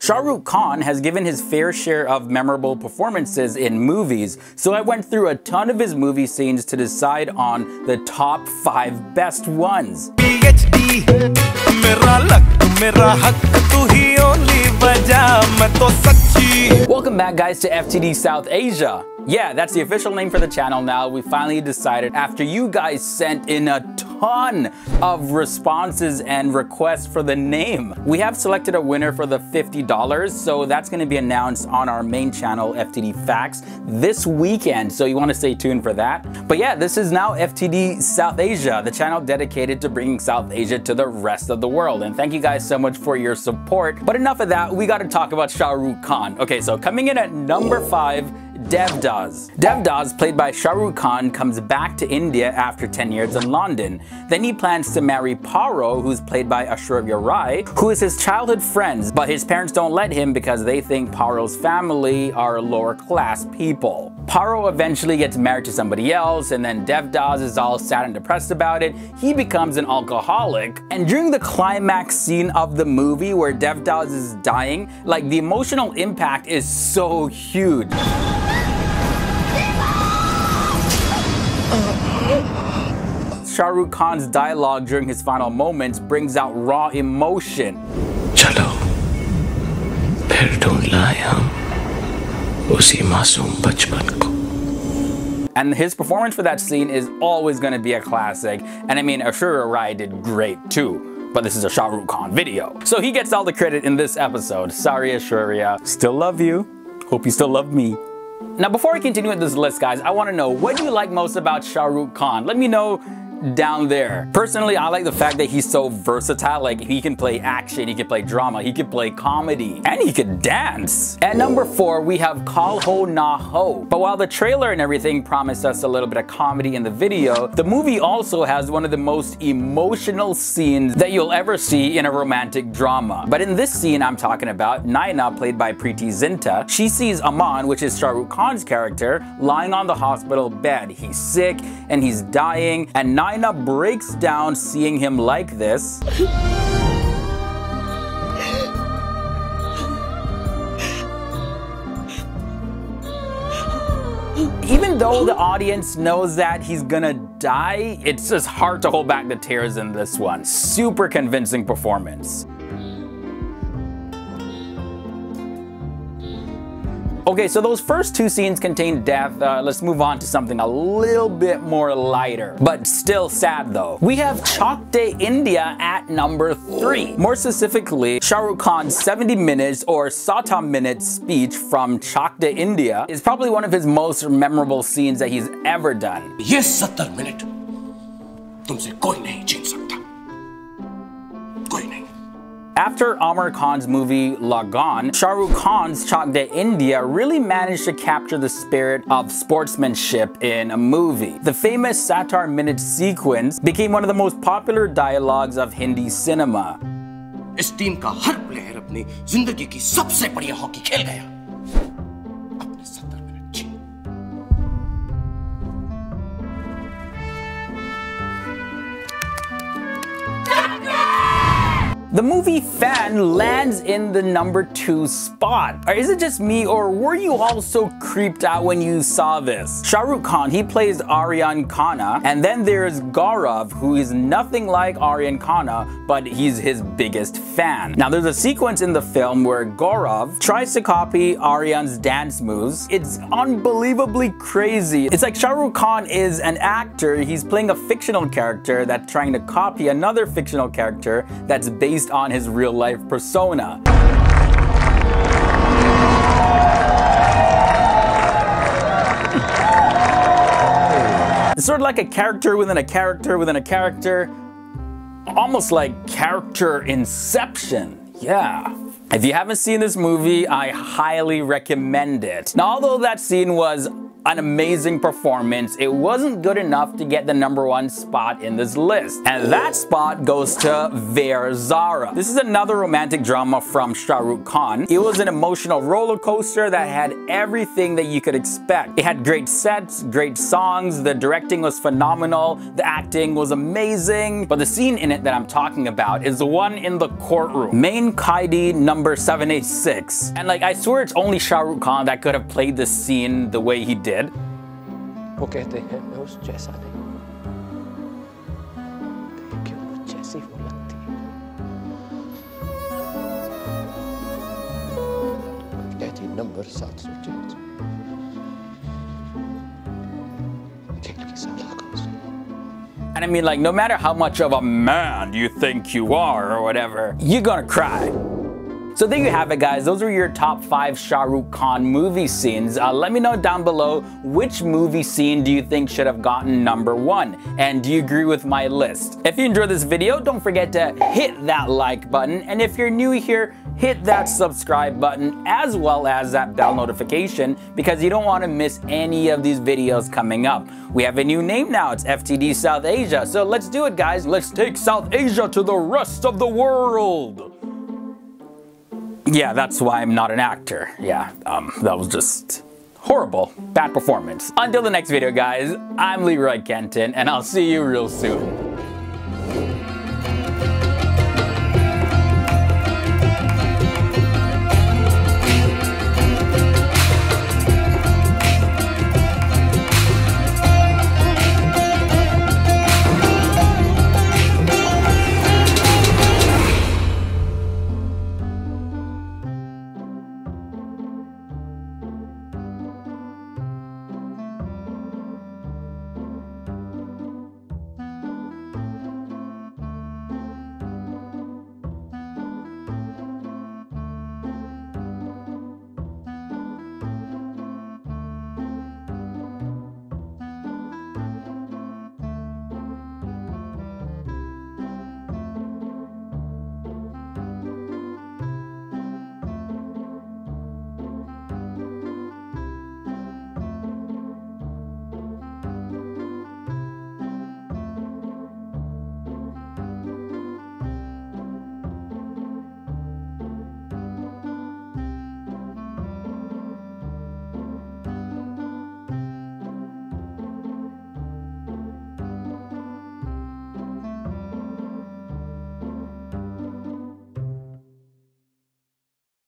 Shahrukh Khan has given his fair share of memorable performances in movies, so I went through a ton of his movie scenes to decide on the top 5 best ones. Welcome back, guys, to FTD South Asia. Yeah, that's the official name for the channel now. We finally decided, after you guys sent in a ton of responses and requests for the name. We have selected a winner for the $50, so that's going to be announced on our main channel, FTD Facts, this weekend, so you want to stay tuned for that. But yeah, this is now FTD South Asia, the channel dedicated to bringing South Asia to the rest of the world. And thank you guys so much for your support. But enough of that, we got to talk about Shahrukh Khan. Okay, so coming in at number 5, Devdas. Devdas, played by Shahrukh Khan, comes back to India after 10 years in London. Then he plans to marry Paro, who's played by Aishwarya Rai, who is his childhood friend, but his parents don't let him because they think Paro's family are lower class people. Paro eventually gets married to somebody else, and then Devdas is all sad and depressed about it. He becomes an alcoholic, and during the climax scene of the movie where Devdas is dying, like, the emotional impact is so huge. Shahrukh Khan's dialogue during his final moments brings out raw emotion. Chalo, phir ढूंढ लाए हम उसी मासूम बचपन को. And his performance for that scene is always going to be a classic. And I mean, Aishwarya Rai did great too. But this is a Shahrukh Khan video, so he gets all the credit in this episode. Sorry, Aishwarya. Still love you. Hope you still love me. Now, before I continue with this list, guys, I want to know, what do you like most about Shahrukh Khan? Let me know down there. Personally, I like the fact that he's so versatile. Like, he can play action, he can play drama, he can play comedy, and he can dance. At number 4, we have Kal Ho Na Ho. But while the trailer and everything promised us a little bit of comedy in the video, the movie also has one of the most emotional scenes that you'll ever see in a romantic drama. But in this scene I'm talking about, Naina, played by Preeti Zinta, she sees Aman, which is Shahrukh Khan's character, lying on the hospital bed. He's sick and he's dying, and Naina breaks down seeing him like this. Even though the audience knows that he's gonna die, it's just hard to hold back the tears in this one. Super convincing performance. Okay, so those first 2 scenes contain death. Let's move on to something a little bit more lighter, but still sad though. We have Chak De India at number 3. More specifically, Shahrukh Khan's 70 minutes or 60 minute speech from Chak De India is probably one of his most memorable scenes that he's ever done. ये 70 minute तुमसे कोई नहीं छीन सकता, कोई नहीं. After Amir Khan's movie Lagan, Shahrukh Khan's Chak De India really managed to capture the spirit of sportsmanship in a movie. The famous satire minute sequence became one of the most popular dialogues of Hindi cinema. इस team का हर player अपनी जिंदगी की सबसे बढ़िया hockey खेल गया. अपने 70 मिनट छीन. The movie Fan lands in the number 2 spot. Or is it just me, or were you all so creeped out when you saw this? Shahrukh Khan, he plays Aryan Khanna, and then there's Gaurav, who is nothing like Aryan Khanna, but he's his biggest fan. Now, there's a sequence in the film where Gaurav tries to copy Aryan's dance moves. It's unbelievably crazy. It's like Shahrukh Khan is an actor, he's playing a fictional character that's trying to copy another fictional character that's based on his real-life persona. It's sort of like a character within a character within a character. Almost like character inception. Yeah. If you haven't seen this movie, I highly recommend it. Now, although that scene was an amazing performance, it wasn't good enough to get the #1 spot in this list. And that spot goes to Veer Zara. This is another romantic drama from Shahrukh Khan. It was an emotional roller coaster that had everything that you could expect. It had great sets, great songs, the directing was phenomenal, the acting was amazing. But the scene in it that I'm talking about is the one in the courtroom. Main Qaidi number 786. And like, I swear it's only Shahrukh Khan that could have played this scene the way he did. वो कहते हैं मैं उस जैसा नहीं क्यों जैसी वो लगती है कहती नंबर 704 खेल की साला को And I mean, like, no matter how much of a man you think you are or whatever, you're gonna cry. So there you have it, guys. Those are your top 5 Shahrukh Khan movie scenes. Let me know down below, which movie scene do you think should have gotten #1? And do you agree with my list? If you enjoyed this video, don't forget to hit that like button. And if you're new here, hit that subscribe button as well as that bell notification, because you don't want to miss any of these videos coming up. We have a new name now. It's FTD South Asia. So let's do it, guys. Let's take South Asia to the rest of the world. Yeah, that's why I'm not an actor. Yeah, that was just horrible. Bad performance. Until the next video, guys, I'm Leroy Kenton, and I'll see you real soon.